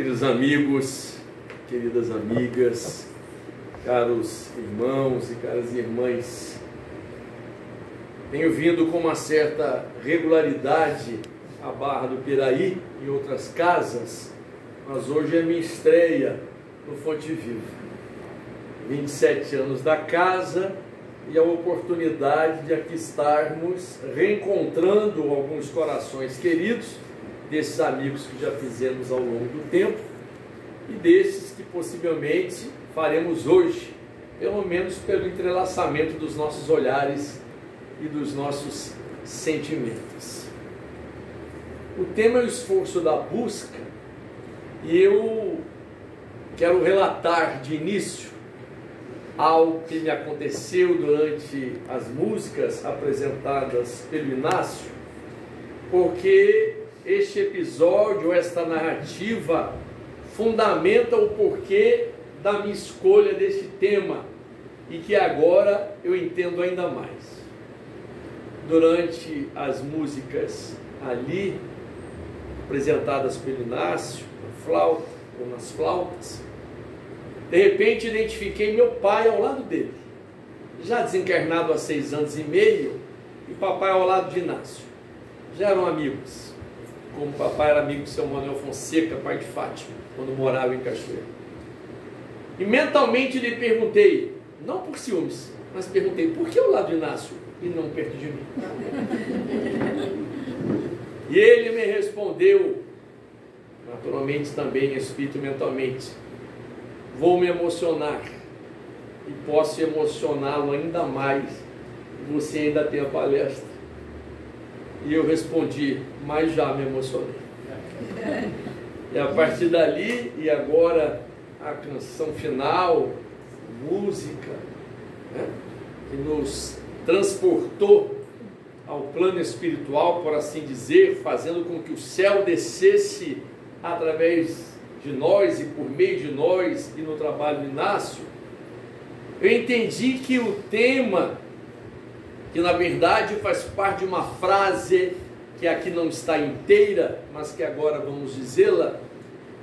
Queridos amigos, queridas amigas, caros irmãos e caras irmãs, tenho vindo com uma certa regularidade à Barra do Piraí e outras casas, mas hoje é minha estreia no Fonte Viva. 27 anos da casa e a oportunidade de aqui estarmos reencontrando alguns corações queridos, desses amigos que já fizemos ao longo do tempo e desses que possivelmente faremos hoje, pelo menos pelo entrelaçamento dos nossos olhares e dos nossos sentimentos. O tema é o esforço da busca e eu quero relatar de início algo que me aconteceu durante as músicas apresentadas pelo Inácio, porque este episódio, esta narrativa, fundamenta o porquê da minha escolha deste tema e que agora eu entendo ainda mais. Durante as músicas ali, apresentadas pelo Inácio, na flauta ou nas flautas, de repente identifiquei meu pai ao lado dele, já desencarnado há 6 anos e meio, e papai ao lado de Inácio. Já eram amigos, como papai era amigo de seu Manuel Fonseca, pai de Fátima, quando morava em Cachoeira. E mentalmente lhe perguntei, não por ciúmes, mas perguntei, por que ao lado de Inácio e não perto de mim? E ele me respondeu, naturalmente também espírito mentalmente, vou me emocionar e posso emocioná-lo ainda mais, você ainda tem a palestra. E eu respondi, mas já me emocionei. E a partir dali, e agora a canção final, música, né, que nos transportou ao plano espiritual, por assim dizer, fazendo com que o céu descesse através de nós e por meio de nós e no trabalho do Inácio, eu entendi que o tema, que na verdade faz parte de uma frase que aqui não está inteira, mas que agora vamos dizê-la,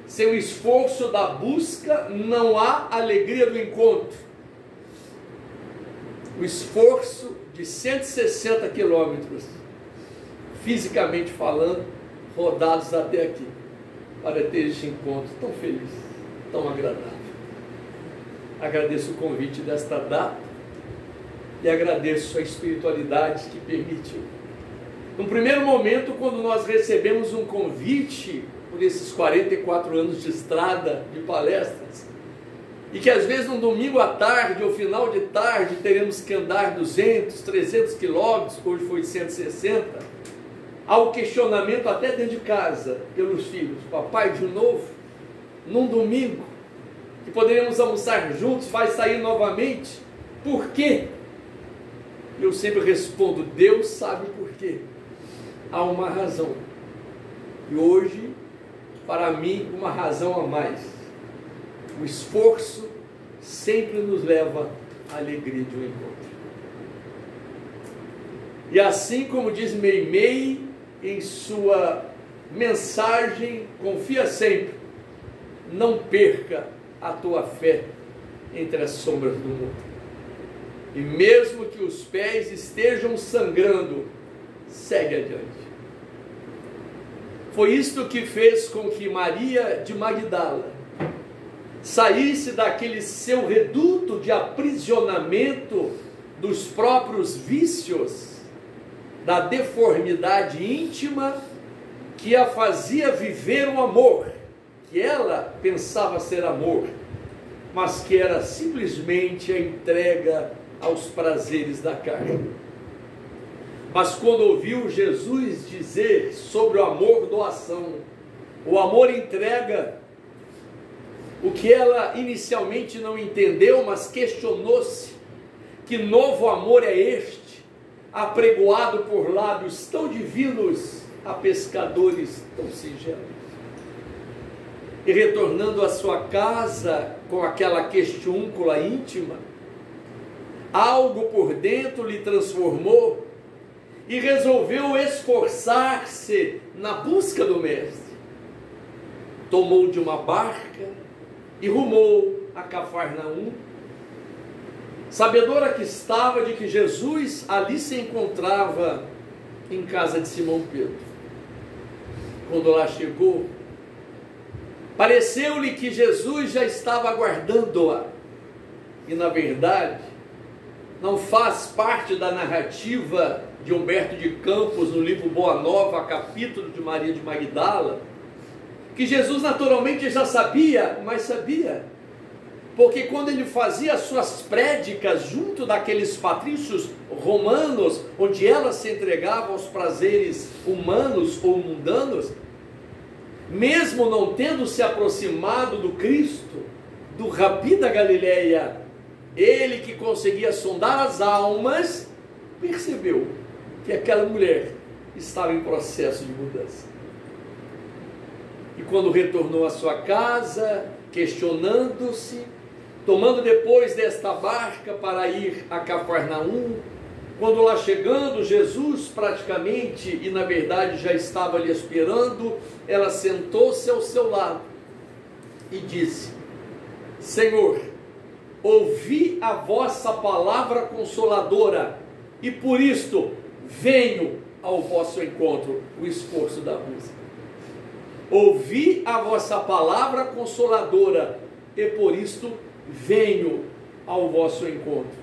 sem o esforço da busca não há alegria do encontro. O esforço de 160 quilômetros, fisicamente falando, rodados até aqui, para ter este encontro tão feliz, tão agradável. Agradeço o convite desta data e agradeço a espiritualidade que permitiu. No primeiro momento, quando nós recebemos um convite por esses 44 anos de estrada, de palestras, e que às vezes no domingo à tarde ou final de tarde teremos que andar 200, 300 quilômetros, hoje foi 160, há o questionamento até dentro de casa, pelos filhos, papai de novo, num domingo, que poderíamos almoçar juntos, vai sair novamente, por quê? Eu sempre respondo, Deus sabe por quê, há uma razão, e hoje, para mim, uma razão a mais, o esforço sempre nos leva à alegria de um encontro. E assim como diz Meimei, em sua mensagem, confia sempre, não perca a tua fé entre as sombras do mundo. E mesmo que os pés estejam sangrando, segue adiante. Foi isto que fez com que Maria de Magdala saísse daquele seu reduto de aprisionamento dos próprios vícios, da deformidade íntima que a fazia viver o amor, que ela pensava ser amor, mas que era simplesmente a entrega aos prazeres da carne. Mas quando ouviu Jesus dizer sobre o amor doação, o amor entrega, o que ela inicialmente não entendeu, mas questionou-se, que novo amor é este, apregoado por lábios tão divinos a pescadores tão singelos. E retornando à sua casa com aquela questiúncula íntima, algo por dentro lhe transformou e resolveu esforçar-se na busca do Mestre. tomou de uma barca e rumou a Cafarnaum, sabedora que estava de que Jesus ali se encontrava em casa de Simão Pedro. Quando lá chegou, pareceu-lhe que Jesus já estava aguardando-a, e na verdade não faz parte da narrativa de Humberto de Campos no livro Boa Nova, capítulo de Maria de Magdala, que Jesus naturalmente já sabia, mas sabia, porque quando ele fazia as suas prédicas junto daqueles patrícios romanos, onde ela se entregava aos prazeres humanos ou mundanos, mesmo não tendo se aproximado do Cristo, do Rabi da Galileia, ele que conseguia sondar as almas, percebeu que aquela mulher estava em processo de mudança. E quando retornou à sua casa, questionando-se, tomando depois desta barca para ir a Cafarnaum, quando lá chegando, Jesus praticamente, e na verdade já estava ali esperando, ela sentou-se ao seu lado e disse: Senhor, ouvi a vossa palavra consoladora, e por isto venho ao vosso encontro. O esforço da música. Ouvi a vossa palavra consoladora, e por isto venho ao vosso encontro.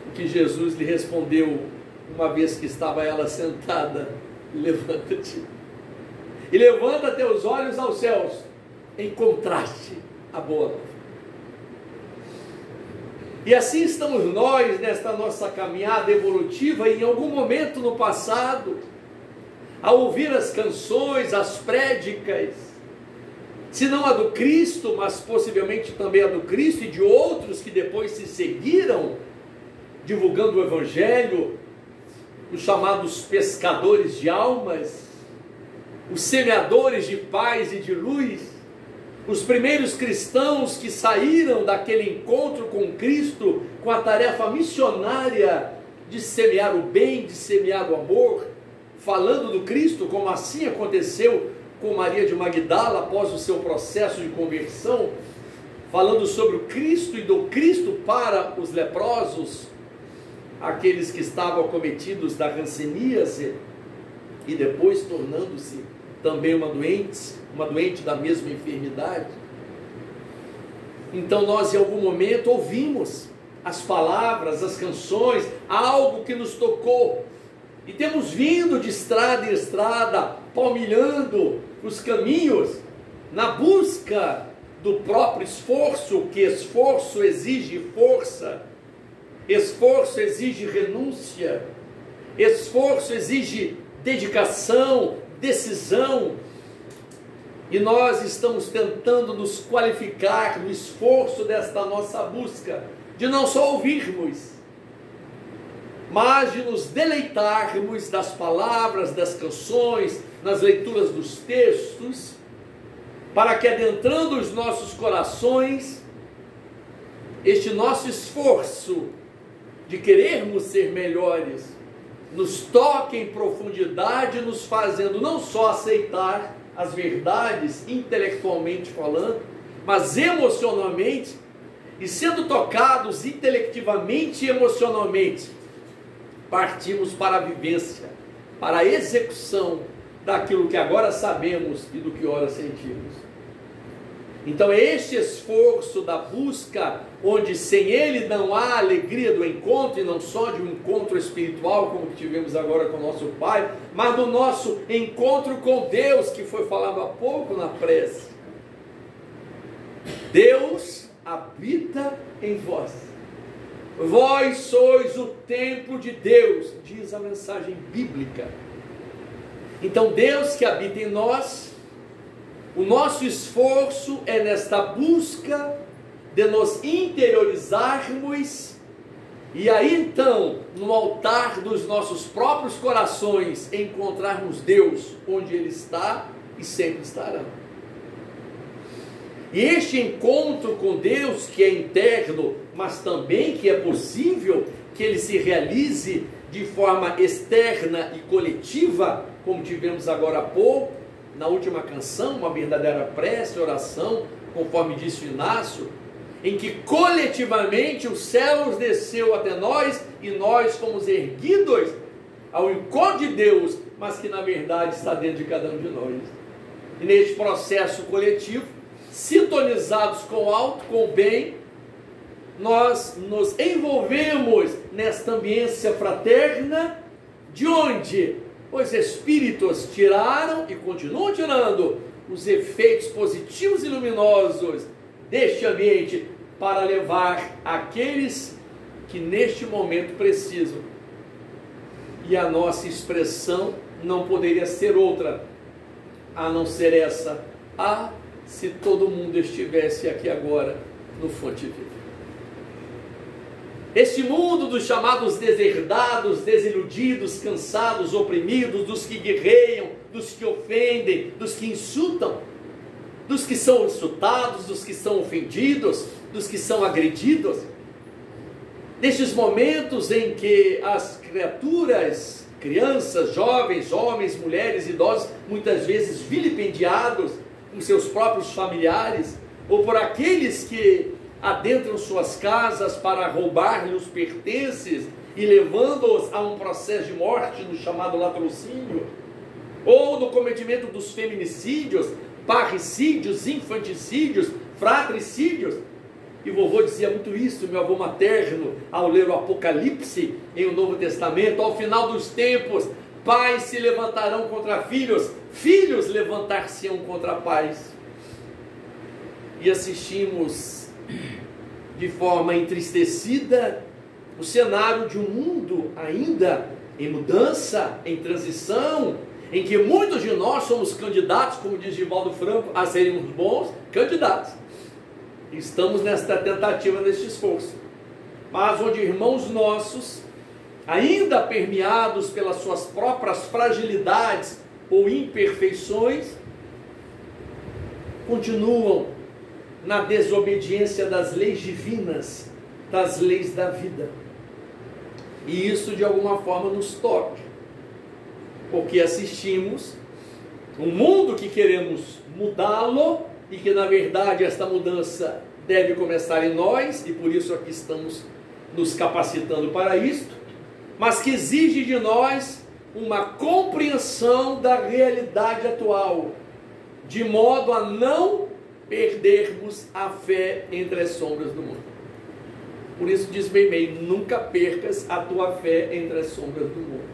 O que Jesus lhe respondeu, uma vez que estava ela sentada: levanta-te e levanta teus olhos aos céus, encontraste a boa nova. E assim estamos nós nesta nossa caminhada evolutiva. E em algum momento no passado, ao ouvir as canções, as prédicas, se não a do Cristo, mas possivelmente também a do Cristo e de outros que depois se seguiram, divulgando o Evangelho, os chamados pescadores de almas, os semeadores de paz e de luz, os primeiros cristãos que saíram daquele encontro com Cristo com a tarefa missionária de semear o bem, de semear o amor, falando do Cristo, como assim aconteceu com Maria de Magdala após o seu processo de conversão, falando sobre o Cristo e do Cristo para os leprosos, aqueles que estavam acometidos da hanseníase e depois tornando-se também uma doente da mesma enfermidade. Então nós em algum momento ouvimos as palavras, as canções, algo que nos tocou, e temos vindo de estrada em estrada, palmilhando os caminhos, na busca do próprio esforço, que esforço exige força, esforço exige renúncia, esforço exige dedicação, decisão, e nós estamos tentando nos qualificar no esforço desta nossa busca, de não só ouvirmos, mas de nos deleitarmos das palavras, das canções, nas leituras dos textos, para que adentrando os nossos corações, este nosso esforço de querermos ser melhores, nos toque em profundidade, nos fazendo não só aceitar as verdades intelectualmente falando, mas emocionalmente, e sendo tocados intelectivamente e emocionalmente, partimos para a vivência, para a execução daquilo que agora sabemos e do que ora sentimos. Então é este esforço da busca, onde sem ele não há alegria do encontro, e não só de um encontro espiritual, como que tivemos agora com o nosso Pai, mas do nosso encontro com Deus, que foi falado há pouco na prece. Deus habita em vós. Vós sois o templo de Deus, diz a mensagem bíblica. Então Deus que habita em nós, o nosso esforço é nesta busca de nos interiorizarmos, e aí então, no altar dos nossos próprios corações, encontrarmos Deus onde Ele está e sempre estará. E este encontro com Deus, que é interno, mas também que é possível que ele se realize de forma externa e coletiva, como tivemos agora há pouco, na última canção, uma verdadeira prece, oração, conforme disse o Inácio, em que coletivamente os céus desceu até nós e nós fomos erguidos ao encontro de Deus, mas que na verdade está dentro de cada um de nós. E neste processo coletivo, sintonizados com o alto, com o bem, nós nos envolvemos nesta ambiência fraterna, de onde os espíritos tiraram e continuam tirando os efeitos positivos e luminosos deste ambiente para levar aqueles que neste momento precisam. E a nossa expressão não poderia ser outra, a não ser essa: ah, se todo mundo estivesse aqui agora no Fonte Viva. Este mundo dos chamados deserdados, desiludidos, cansados, oprimidos, dos que guerreiam, dos que ofendem, dos que insultam, dos que são insultados, dos que são ofendidos, dos que são agredidos. Nestes momentos em que as criaturas, crianças, jovens, homens, mulheres, idosos, muitas vezes vilipendiados por seus próprios familiares, ou por aqueles que adentram suas casas para roubar-lhe os pertences e levando-os a um processo de morte no chamado latrocínio, ou no cometimento dos feminicídios, parricídios, infanticídios, fratricídios. E vovô dizia muito isso, meu avô materno, ao ler o Apocalipse em o Novo Testamento: ao final dos tempos, pais se levantarão contra filhos, filhos levantar-se-ão contra pais. E assistimos de forma entristecida o cenário de um mundo ainda em mudança, em transição, em que muitos de nós somos candidatos, como diz Divaldo Franco, a sermos bons candidatos. Estamos nesta tentativa, neste esforço, mas onde irmãos nossos, ainda permeados pelas suas próprias fragilidades ou imperfeições, continuam na desobediência das leis divinas, das leis da vida. E isso de alguma forma nos toca, porque assistimos um mundo que queremos mudá-lo, e que na verdade esta mudança deve começar em nós, e por isso aqui estamos nos capacitando para isto, mas que exige de nós uma compreensão da realidade atual, de modo a não perdermos a fé entre as sombras do mundo. Por isso diz Meimei: nunca percas a tua fé entre as sombras do mundo.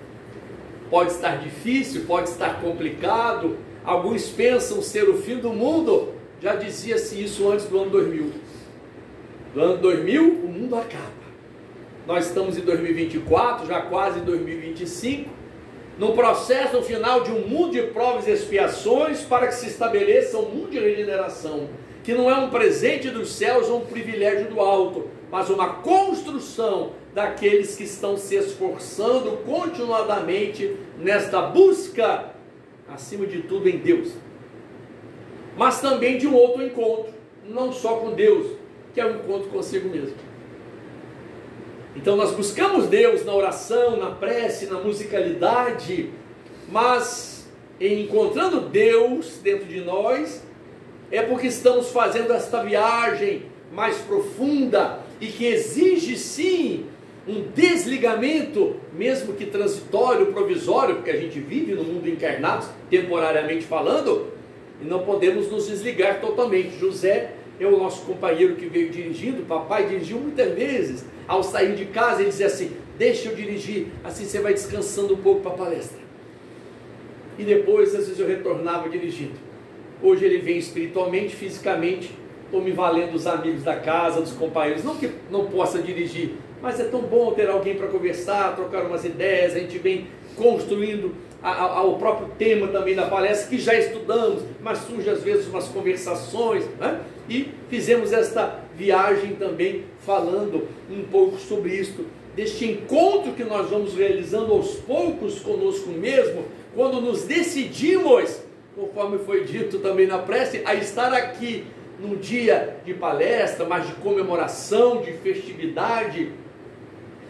Pode estar difícil, pode estar complicado, alguns pensam ser o fim do mundo. Já dizia-se isso antes do ano 2000. Do ano 2000, o mundo acaba. Nós estamos em 2024, já quase em 2025, no processo final de um mundo de provas e expiações, para que se estabeleça um mundo de regeneração, que não é um presente dos céus ou um privilégio do alto, mas uma construção daqueles que estão se esforçando continuadamente nesta busca, acima de tudo, em Deus. Mas também de um outro encontro, não só com Deus, que é o encontro consigo mesmo. Então nós buscamos Deus na oração, na prece, na musicalidade, mas em encontrando Deus dentro de nós, é porque estamos fazendo esta viagem mais profunda e que exige sim um desligamento, mesmo que transitório, provisório, porque a gente vive no mundo encarnado, temporariamente falando, e não podemos nos desligar totalmente. José é o nosso companheiro que veio dirigindo, papai dirigiu muitas vezes, ao sair de casa ele dizia assim: deixa eu dirigir, assim você vai descansando um pouco para a palestra. E depois às vezes eu retornava dirigindo. Hoje ele vem espiritualmente, fisicamente, estou me valendo dos amigos da casa, dos companheiros, não que não possa dirigir, mas é tão bom ter alguém para conversar, trocar umas ideias. A gente vem construindo o próprio tema também da palestra, que já estudamos, mas surge às vezes umas conversações, né? E fizemos esta viagem também falando um pouco sobre isto, deste encontro que nós vamos realizando aos poucos conosco mesmo, quando nos decidimos, conforme foi dito também na prece, a estar aqui num dia de palestra, mas de comemoração, de festividade,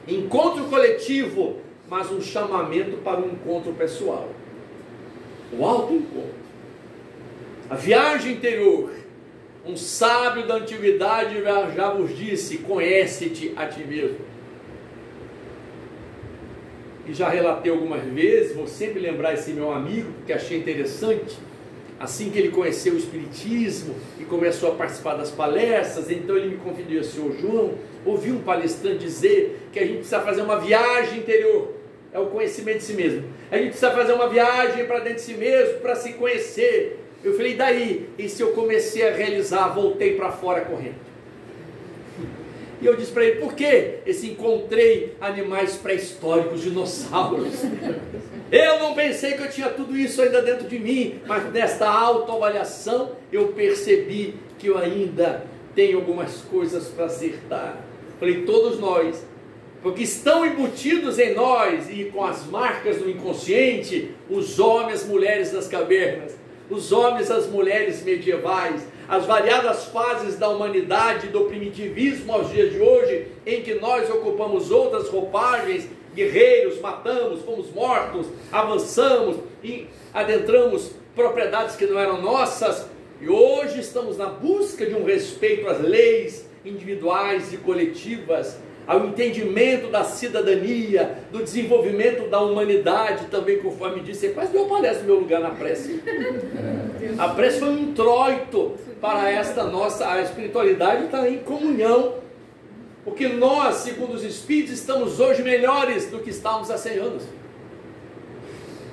encontro coletivo, mas um chamamento para um encontro pessoal, o autoencontro. A viagem interior. Um sábio da antiguidade já vos disse: conhece-te a ti mesmo. E já relatei algumas vezes, vou sempre lembrar esse meu amigo, porque achei interessante. Assim que ele conheceu o Espiritismo e começou a participar das palestras, então ele me convidou: senhor João, ouvi um palestrante dizer que a gente precisa fazer uma viagem interior, é o conhecimento de si mesmo. A gente precisa fazer uma viagem para dentro de si mesmo, para se conhecer. Eu falei: daí? E se eu comecei a realizar, voltei para fora correndo. E eu disse para ele: por quê? Esse encontrei animais pré-históricos, dinossauros. Eu não pensei que eu tinha tudo isso ainda dentro de mim, mas nesta autoavaliação eu percebi que eu ainda tenho algumas coisas para acertar. Falei: todos nós, porque estão embutidos em nós e com as marcas do inconsciente, os homens, as mulheres das cavernas, os homens, as mulheres medievais, as variadas fases da humanidade, do primitivismo aos dias de hoje, em que nós ocupamos outras roupagens, guerreiros, matamos, fomos mortos, avançamos e adentramos propriedades que não eram nossas, e hoje estamos na busca de um respeito às leis individuais e coletivas, ao entendimento da cidadania, do desenvolvimento da humanidade, também conforme disse. Quase deu palestra no meu lugar na prece. A prece foi um introito para esta nossa, a espiritualidade está em comunhão, porque nós, segundo os Espíritos, estamos hoje melhores do que estávamos há 100 anos.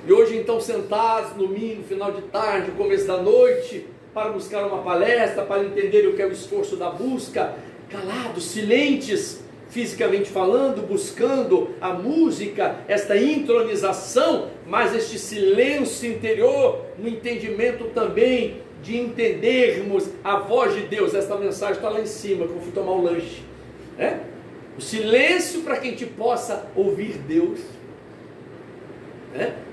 E hoje então sentados, no domingo, final de tarde, começo da noite, para buscar uma palestra, para entender o que é o esforço da busca, calados, silentes, fisicamente falando, buscando a música, esta intronização, mas este silêncio interior, no entendimento também de entendermos a voz de Deus. Esta mensagem está lá em cima, que eu fui tomar o lanche. O silêncio para que a gente possa ouvir Deus.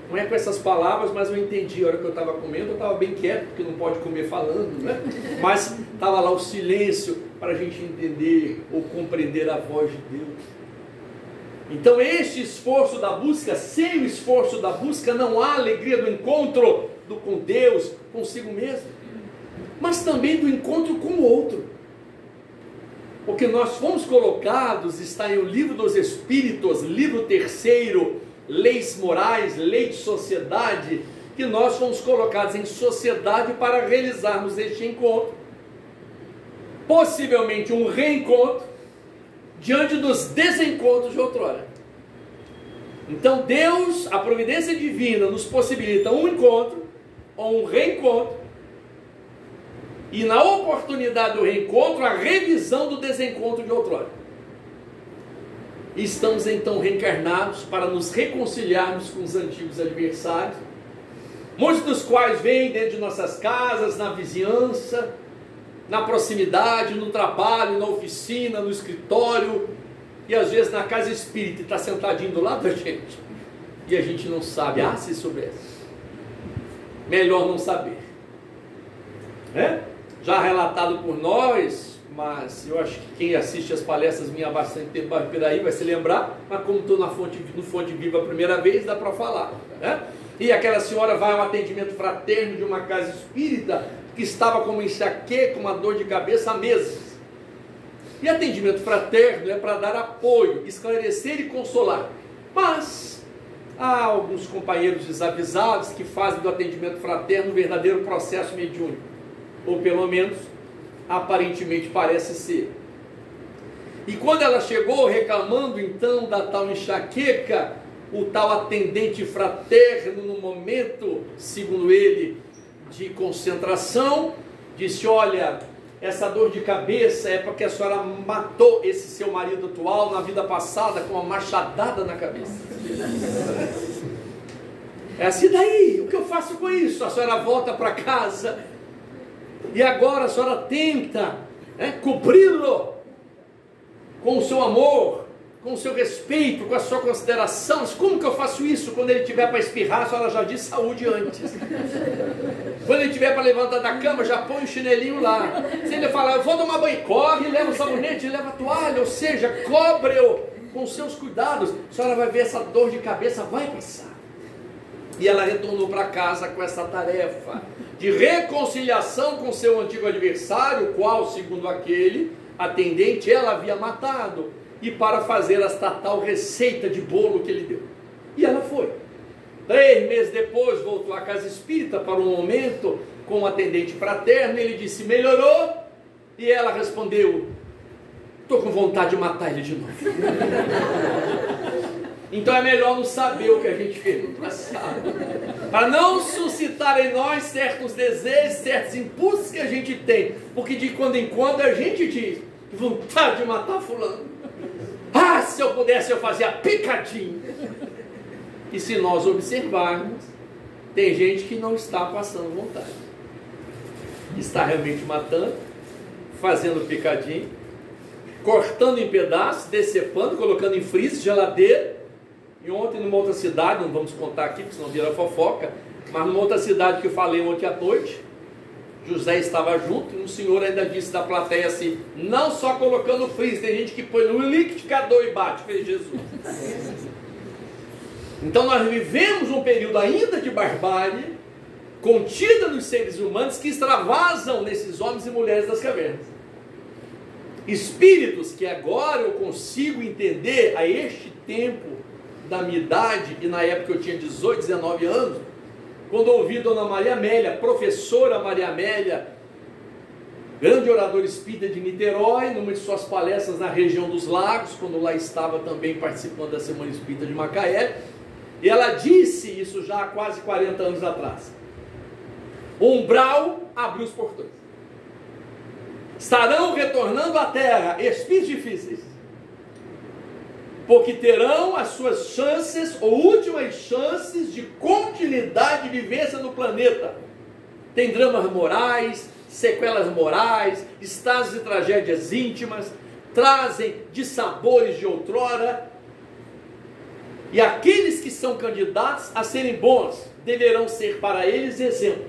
Não é com essas palavras, mas eu entendi. A hora que eu estava comendo, eu estava bem quieto, porque não pode comer falando, né? Mas estava lá o silêncio para a gente entender ou compreender a voz de Deus. Então este esforço da busca, sem o esforço da busca não há alegria do encontro com Deus, consigo mesmo, mas também do encontro com o outro. Porque nós fomos colocados, está em o Livro dos Espíritos, livro 3º, Leis Morais, Lei de Sociedade, que nós fomos colocados em sociedade para realizarmos este encontro. Possivelmente um reencontro, diante dos desencontros de outrora. Então Deus, a providência divina, nos possibilita um encontro, ou um reencontro, e na oportunidade do reencontro, a revisão do desencontro de outrora. E estamos então reencarnados para nos reconciliarmos com os antigos adversários, muitos dos quais vêm dentro de nossas casas, na vizinhança, na proximidade, no trabalho, na oficina, no escritório, e às vezes na casa espírita, está sentadinho do lado da gente, e a gente não sabe. Se soubesse, melhor não saber. Já relatado por nós, mas eu acho que quem assiste as palestras minhas há bastante tempo por aí vai se lembrar, mas como estou no Fonte Viva a primeira vez, dá para falar, E aquela senhora vai ao atendimento fraterno de uma casa espírita, que estava com uma enxaqueca, com uma dor de cabeça há meses. E atendimento fraterno é para dar apoio, esclarecer e consolar. Mas há alguns companheiros desavisados que fazem do atendimento fraterno um verdadeiro processo mediúnico, ou pelo menos aparentemente parece ser. E quando ela chegou reclamando então da tal enxaqueca, o tal atendente fraterno, no momento, segundo ele, de concentração, disse: olha, essa dor de cabeça é porque a senhora matou esse seu marido atual na vida passada com uma machadada na cabeça. É assim, daí, o que eu faço com isso? A senhora volta para casa e agora a senhora tenta cobri-lo com o seu amor, com o seu respeito, com a sua consideração. Mas como que eu faço isso? Quando ele tiver para espirrar, a senhora já diz saúde antes. Quando ele tiver para levantar da cama, já põe o chinelinho lá. Se ele falar, eu vou tomar banho, corre, leva o sabonete, leva a toalha, ou seja, cobre-o com seus cuidados. A senhora vai ver, essa dor de cabeça vai passar. E ela retornou para casa com essa tarefa de reconciliação com seu antigo adversário, qual, segundo aquele atendente, ela havia matado, e para fazer esta tal receita de bolo que ele deu. E ela foi. 3 meses depois, voltou à casa espírita para um momento com um atendente fraterno. Ele disse: melhorou? E ela respondeu: estou com vontade de matar ele de novo. Então é melhor não saber o que a gente fez no passado, para não suscitar em nós certos desejos, certos impulsos que a gente tem, porque de quando em quando a gente diz: vontade de matar fulano, ah, se eu pudesse eu fazia picadinho. E se nós observarmos, tem gente que não está passando vontade, está realmente matando, fazendo picadinho, cortando em pedaços, decepando, colocando em freezer, geladeira. E ontem numa outra cidade, não vamos contar aqui, porque senão vira fofoca, mas numa outra cidade que eu falei ontem à noite, José estava junto, e um senhor ainda disse da plateia assim: não só colocando no freezer, tem gente que põe no liquidificador e bate, fez Jesus. Então nós vivemos um período ainda de barbárie, contida nos seres humanos, que extravasam nesses homens e mulheres das cavernas. Espíritos que agora eu consigo entender, a este tempo da minha idade, e na época eu tinha 18, 19 anos, quando ouvi Dona Maria Amélia, professora Maria Amélia, grande oradora espírita de Niterói, numa de suas palestras na região dos Lagos, quando lá estava também participando da Semana Espírita de Macaé, e ela disse isso já há quase 40 anos atrás: o umbral abriu os portões, estarão retornando à Terra espíritos difíceis, porque terão as suas chances, ou últimas chances, de continuidade de vivência no planeta. Tem dramas morais, sequelas morais, estados de tragédias íntimas, trazem dissabores de outrora, e aqueles que são candidatos a serem bons, deverão ser para eles exemplo,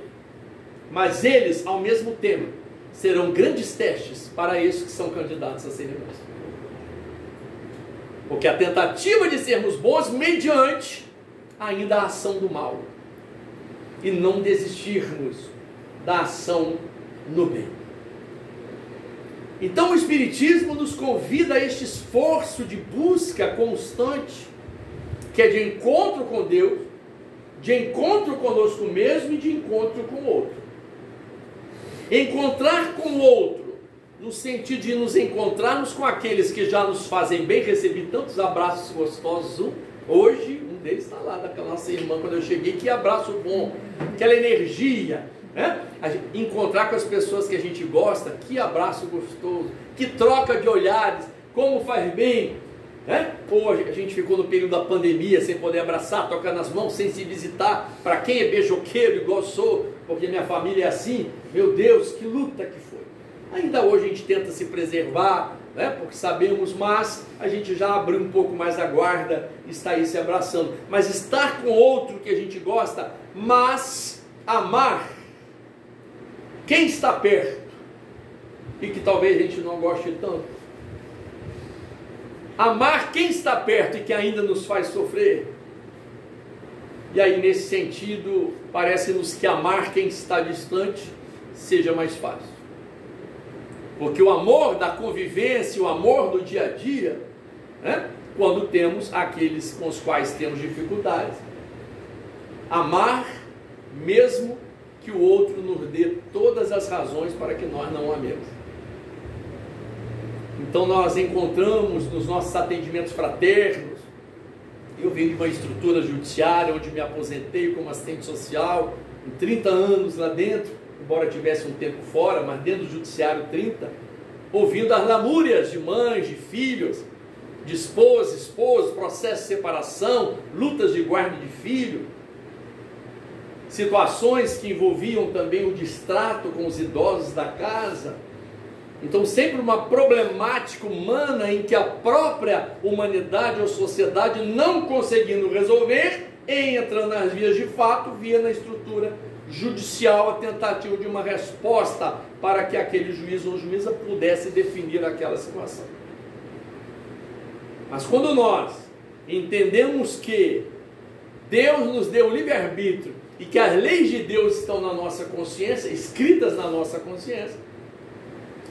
mas eles, ao mesmo tempo, serão grandes testes para esses que são candidatos a serem bons. Porque a tentativa de sermos bons mediante ainda a ação do mal, e não desistirmos da ação no bem. Então o Espiritismo nos convida a este esforço de busca constante, que é de encontro com Deus, de encontro conosco mesmo e de encontro com o outro. Encontrar com o outro, no sentido de nos encontrarmos com aqueles que já nos fazem bem. Recebi tantos abraços gostosos hoje, um deles está lá, daquela nossa irmã, quando eu cheguei, que abraço bom, aquela energia, né? Encontrar com as pessoas que a gente gosta, que abraço gostoso, que troca de olhares, como faz bem, né? Hoje a gente ficou no período da pandemia sem poder abraçar, tocar nas mãos, sem se visitar. Para quem é beijoqueiro igual eu sou, porque minha família é assim, meu Deus, que luta que foi. Ainda hoje a gente tenta se preservar, né? Porque sabemos, mas a gente já abriu um pouco mais a guarda, está aí se abraçando. Mas estar com outro que a gente gosta, mas amar quem está perto e que talvez a gente não goste tanto. Amar quem está perto e que ainda nos faz sofrer. E aí, nesse sentido, parece-nos que amar quem está distante seja mais fácil. Porque o amor da convivência, o amor do dia a dia, né? Quando temos aqueles com os quais temos dificuldades, amar mesmo que o outro nos dê todas as razões para que nós não amemos. Então nós encontramos nos nossos atendimentos fraternos, eu venho de uma estrutura judiciária onde me aposentei como assistente social, em 30 anos lá dentro, embora tivesse um tempo fora, mas dentro do judiciário 30, ouvindo as lamúrias de mães, de filhos, de esposos, processos de separação, lutas de guarda de filho, situações que envolviam também o distrato com os idosos da casa. Então sempre uma problemática humana em que a própria humanidade ou sociedade, não conseguindo resolver, entra nas vias de fato, via na estrutura judicial a tentativa de uma resposta para que aquele juiz ou juíza pudesse definir aquela situação. Mas quando nós entendemos que Deus nos deu o livre-arbítrio e que as leis de Deus estão na nossa consciência, escritas na nossa consciência,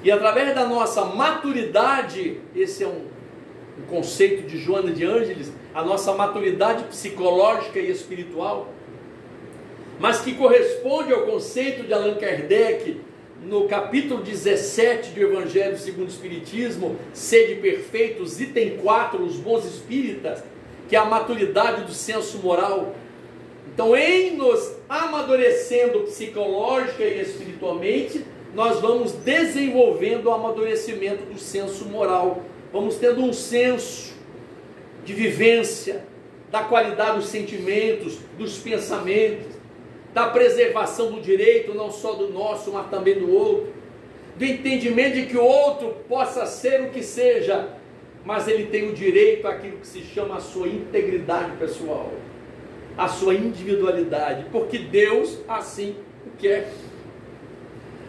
e através da nossa maturidade, esse é um conceito de Joana de Ângeles, a nossa maturidade psicológica e espiritual, mas que corresponde ao conceito de Allan Kardec, no capítulo 17 do Evangelho segundo o Espiritismo, sede perfeitos, item 4, os bons espíritas, que é a maturidade do senso moral. Então, em nos amadurecendo psicológica e espiritualmente, nós vamos desenvolvendo o amadurecimento do senso moral, vamos tendo um senso de vivência, da qualidade dos sentimentos, dos pensamentos, da preservação do direito, não só do nosso, mas também do outro, do entendimento de que o outro possa ser o que seja, mas ele tem o direito àquilo que se chama a sua integridade pessoal, a sua individualidade, porque Deus assim o quer.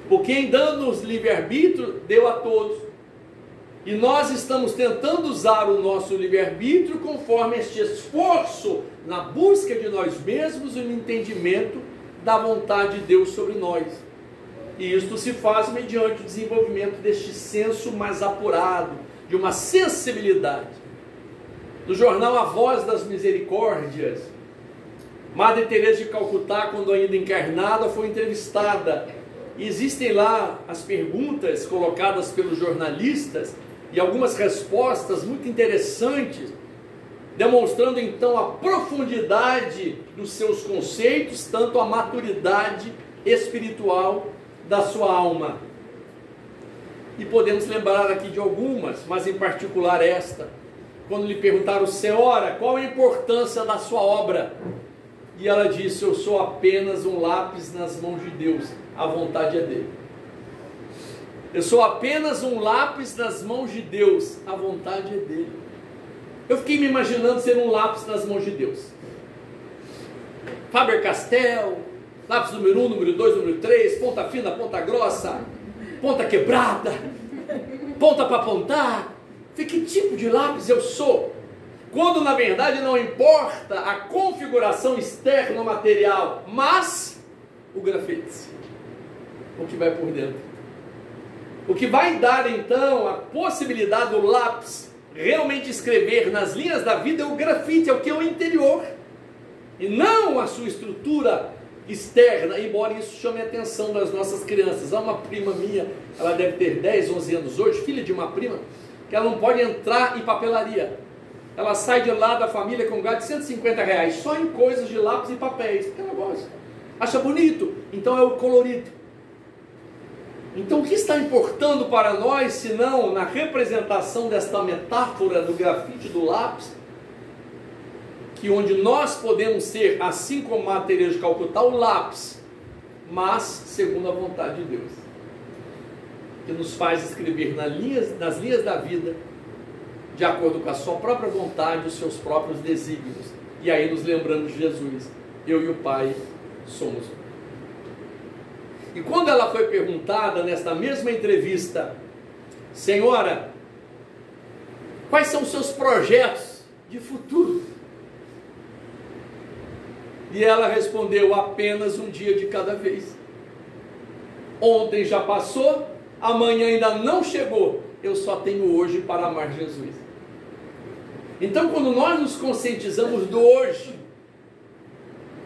Porque em dando-nos livre-arbítrio, deu a todos. E nós estamos tentando usar o nosso livre-arbítrio conforme este esforço na busca de nós mesmos e no entendimento da vontade de Deus sobre nós. E isto se faz mediante o desenvolvimento deste senso mais apurado, de uma sensibilidade. No jornal A Voz das Misericórdias, Madre Teresa de Calcutá, quando ainda encarnada, foi entrevistada. E existem lá as perguntas colocadas pelos jornalistas e algumas respostas muito interessantes, demonstrando então a profundidade dos seus conceitos, tanto a maturidade espiritual da sua alma. E podemos lembrar aqui de algumas, mas em particular esta, quando lhe perguntaram: Senhora, qual a importância da sua obra? E ela disse: eu sou apenas um lápis nas mãos de Deus, a vontade é dele. Eu sou apenas um lápis nas mãos de Deus, a vontade é dele. Eu fiquei me imaginando ser um lápis nas mãos de Deus. Faber-Castell, lápis número 1, número 2, número 3, ponta fina, ponta grossa, ponta quebrada, ponta para apontar. Que tipo de lápis eu sou? Quando na verdade não importa a configuração externa material, mas o grafite, o que vai por dentro. O que vai dar então a possibilidade do lápis realmente escrever nas linhas da vida é o grafite, é o que é o interior, e não a sua estrutura externa, embora isso chame a atenção das nossas crianças. Há uma prima minha, ela deve ter 10, 11 anos hoje, filha de uma prima, que ela não pode entrar em papelaria. Ela sai de lá da família com um gasto de R$150, só em coisas de lápis e papéis, porque ela gosta, acha bonito, então é o colorido. Então o que está importando para nós, senão na representação desta metáfora do grafite do lápis, que onde nós podemos ser, assim como a Teresa de Calcutá, o lápis, mas segundo a vontade de Deus, que nos faz escrever nas linhas da vida, de acordo com a sua própria vontade, os seus próprios desígnios. E aí nos lembramos de Jesus: eu e o Pai somos um. E quando ela foi perguntada nesta mesma entrevista: Senhora, quais são os seus projetos de futuro? E ela respondeu: apenas um dia de cada vez. Ontem já passou, amanhã ainda não chegou, eu só tenho hoje para amar Jesus. Então, quando nós nos conscientizamos do hoje,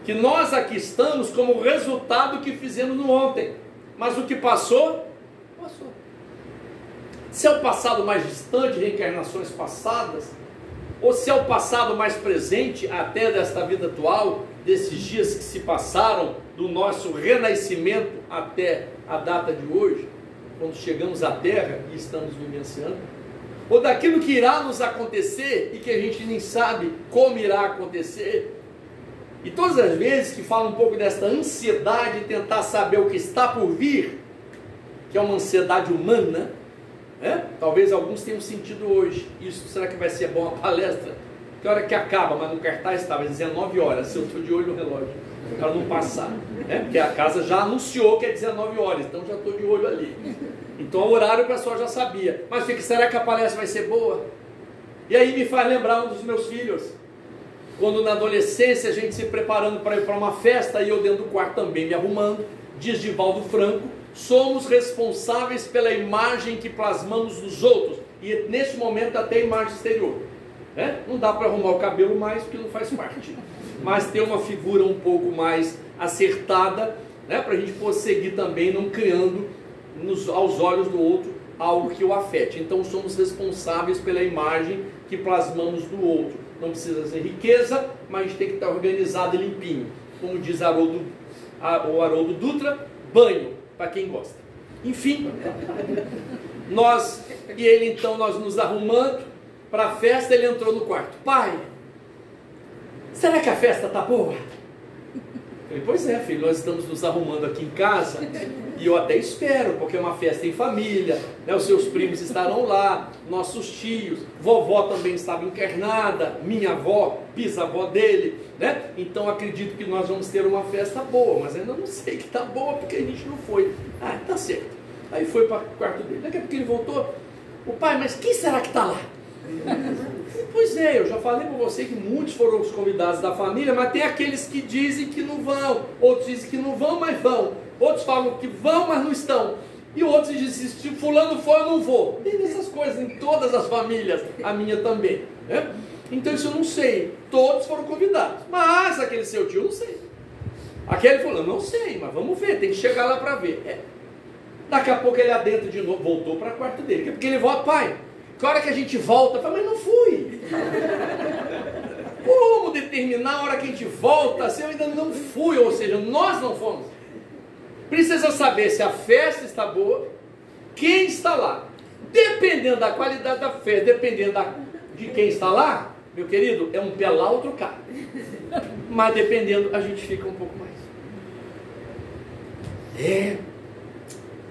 que nós aqui estamos como resultado do que fizemos no ontem, mas o que passou, passou. Se é o passado mais distante, reencarnações passadas, ou se é o passado mais presente até desta vida atual, desses dias que se passaram, do nosso renascimento até a data de hoje, quando chegamos à Terra e estamos vivenciando, ou daquilo que irá nos acontecer e que a gente nem sabe como irá acontecer. E todas as vezes que fala um pouco desta ansiedade de tentar saber o que está por vir, que é uma ansiedade humana, né? Talvez alguns tenham sentido hoje. Isso, será que vai ser bom a palestra? Que hora que acaba? Mas no cartaz estava 19 horas, se eu estou de olho no relógio, para não passar, né? Porque a casa já anunciou que é 19 horas, então já estou de olho ali. Então o horário o pessoal já sabia. Mas fica, será que a palestra vai ser boa? E aí me faz lembrar um dos meus filhos. quando na adolescência a gente se preparando para ir para uma festa e eu dentro do quarto também me arrumando, diz Divaldo Franco, somos responsáveis pela imagem que plasmamos nos outros, e nesse momento até a imagem exterior. Não dá para arrumar o cabelo mais, porque não faz parte, mas ter uma figura um pouco mais acertada, para a gente prosseguir também, não criando aos olhos do outro algo que o afete. Então somos responsáveis pela imagem que plasmamos do outro. Não precisa ser riqueza, mas a gente tem que estar organizado e limpinho. Como diz o Haroldo Dutra, banho, para quem gosta. Enfim, nós nos arrumando para a festa, ele entrou no quarto. Pai, será que a festa está boa? Eu falei, pois é, filho, nós estamos nos arrumando aqui em casa, e eu até espero, porque é uma festa em família, os seus primos estarão lá, nossos tios, vovó também estava internada, minha avó, bisavó dele, então acredito que nós vamos ter uma festa boa, mas ainda não sei que está boa, porque a gente não foi. Ah, tá certo. Aí foi para o quarto dele, daqui a pouco ele voltou, o pai, mas quem será que está lá? Pois é, eu já falei para você que muitos foram os convidados da família, mas tem aqueles que dizem que não vão, outros dizem que não vão, mas vão, outros falam que vão, mas não estão, e outros dizem, se fulano for, eu não vou. Tem essas coisas em todas as famílias, a minha também, Então isso eu não sei, todos foram convidados, mas aquele seu tio eu não sei. Aquele falou, não sei, mas vamos ver, tem que chegar lá para ver. Daqui a pouco ele adentra de novo, voltou para o quarto dele, porque ele volta, pai, que hora que a gente volta? Eu falei, mas não fui. Como determinar a hora que a gente volta se eu ainda não fui? Ou seja, nós não fomos. Precisa saber se a festa está boa, quem está lá. Dependendo da qualidade da festa, dependendo de quem está lá, meu querido, é um pé lá, outro cá. Mas dependendo, a gente fica um pouco mais. É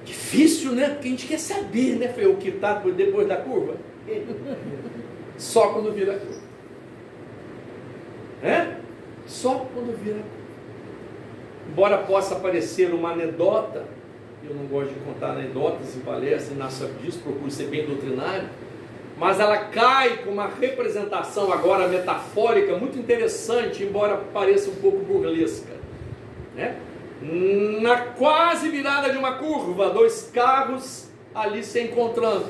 difícil, Porque a gente quer saber, Foi o que está depois da curva. Só quando vira a curva. Só quando vira a curva. Embora possa parecer uma anedota, eu não gosto de contar anedotas em palestra, não sabe disso, procuro ser bem doutrinário, mas ela cai com uma representação agora metafórica muito interessante, embora pareça um pouco burlesca. Na quase virada de uma curva, dois carros ali se encontrando.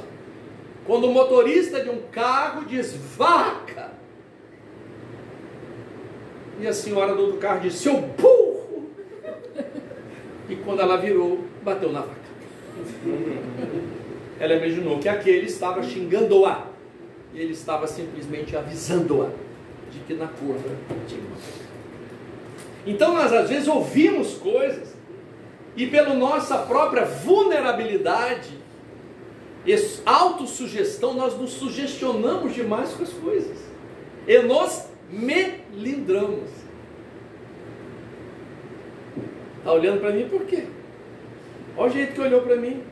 Quando o motorista de um carro diz, vaca! E a senhora do outro carro diz, seu burro! E quando ela virou, bateu na vaca. Ela imaginou que aquele estava xingando-a. E ele estava simplesmente avisando-a de que na curva tinha uma vaca. Então nós às vezes ouvimos coisas e pela nossa própria vulnerabilidade, autossugestão, nós nos sugestionamos demais com as coisas e nos melindramos. Está olhando para mim por quê? Olha o jeito que olhou para mim.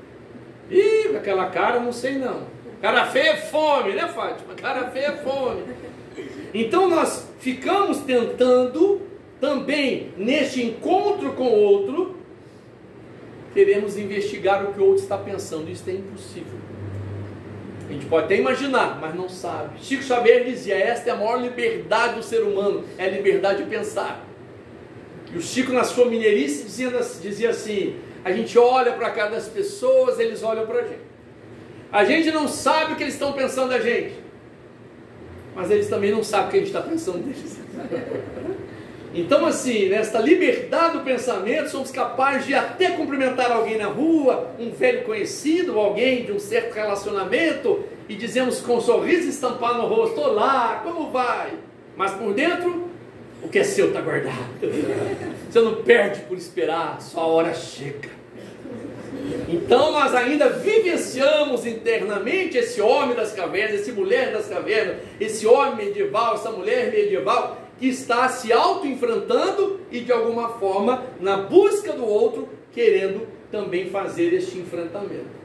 Ih, aquela cara não sei não. Cara feia é fome, né, Fátima? Cara feia é fome. Então nós ficamos tentando também, neste encontro com o outro, queremos investigar o que o outro está pensando. Isso é impossível. A gente pode até imaginar, mas não sabe. Chico Xavier dizia, esta é a maior liberdade do ser humano, é a liberdade de pensar. E o Chico, na sua mineirice, dizia assim, a gente olha para a cara das pessoas, eles olham para a gente. A gente não sabe o que eles estão pensando da gente, mas eles também não sabem o que a gente está pensando deles. Então assim, nesta liberdade do pensamento, somos capazes de até cumprimentar alguém na rua, um velho conhecido, alguém de um certo relacionamento, e dizemos com um sorriso estampado no rosto, olá, como vai? Mas por dentro, o que é seu está guardado. Você não perde por esperar, sua hora chega. Então nós ainda vivenciamos internamente esse homem das cavernas, essa mulher das cavernas, esse homem medieval, essa mulher medieval, que está se auto-enfrentando e de alguma forma na busca do outro, querendo também fazer este enfrentamento.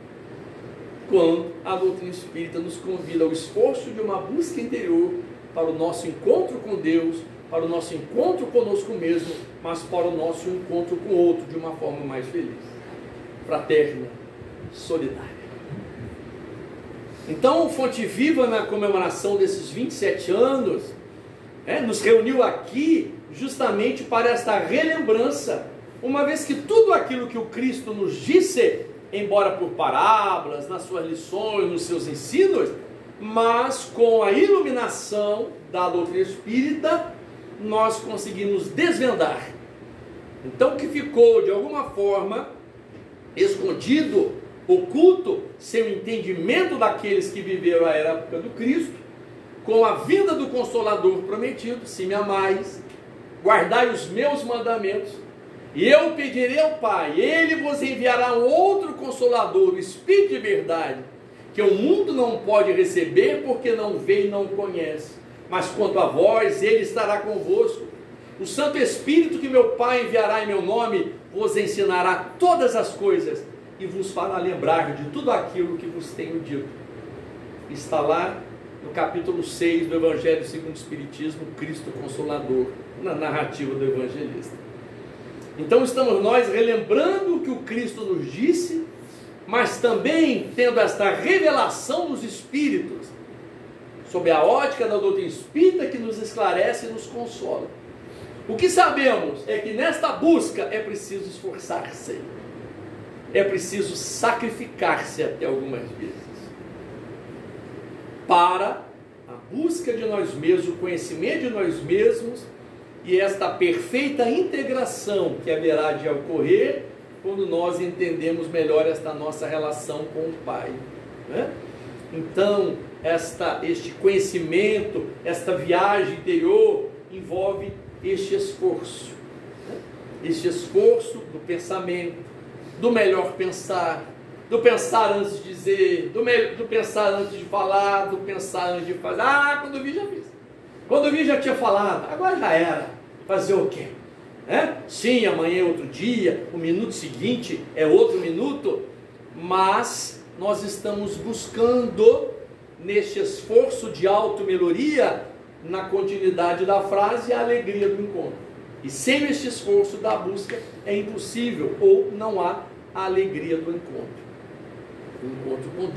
Quando a doutrina espírita nos convida ao esforço de uma busca interior para o nosso encontro com Deus, para o nosso encontro conosco mesmo, mas para o nosso encontro com o outro de uma forma mais feliz, fraterna, solidária. Então, Fonte Viva, na comemoração desses 27 anos, nos reuniu aqui justamente para esta relembrança, uma vez que tudo aquilo que o Cristo nos disse, embora por parábolas, nas suas lições, nos seus ensinos, mas com a iluminação da doutrina espírita, nós conseguimos desvendar. Então, o que ficou de alguma forma escondido, oculto, sem o entendimento daqueles que viveram a época do Cristo, com a vinda do Consolador prometido: se me amais, guardai os meus mandamentos, e eu pedirei ao Pai, ele vos enviará um outro Consolador, o Espírito de verdade, que o mundo não pode receber, porque não vê e não conhece, mas quanto a vós, ele estará convosco. O Santo Espírito que meu Pai enviará em meu nome, vos ensinará todas as coisas, e vos fará lembrar de tudo aquilo que vos tenho dito. Está lá no capítulo 6 do Evangelho segundo o Espiritismo, Cristo Consolador, na narrativa do evangelista. Então estamos nós relembrando o que o Cristo nos disse, mas também tendo esta revelação dos Espíritos, sob a ótica da doutrina espírita, que nos esclarece e nos consola. O que sabemos é que nesta busca é preciso esforçar-se, é preciso sacrificar-se até algumas vezes, para a busca de nós mesmos, o conhecimento de nós mesmos, e esta perfeita integração que haverá de ocorrer quando nós entendemos melhor esta nossa relação com o Pai, né? Então, este conhecimento, esta viagem interior, envolve este esforço, né? Este esforço do pensamento, do melhor pensar, do pensar antes de dizer, do pensar antes de falar, do pensar antes de fazer. Quando eu vi já fiz, quando eu vi já tinha falado, agora já era. Fazer o quê? Sim, amanhã é outro dia, o minuto seguinte é outro minuto, mas nós estamos buscando, neste esforço de automelhoria, na continuidade da frase, a alegria do encontro. E sem este esforço da busca é impossível, ou não há a alegria do encontro. O encontro com Deus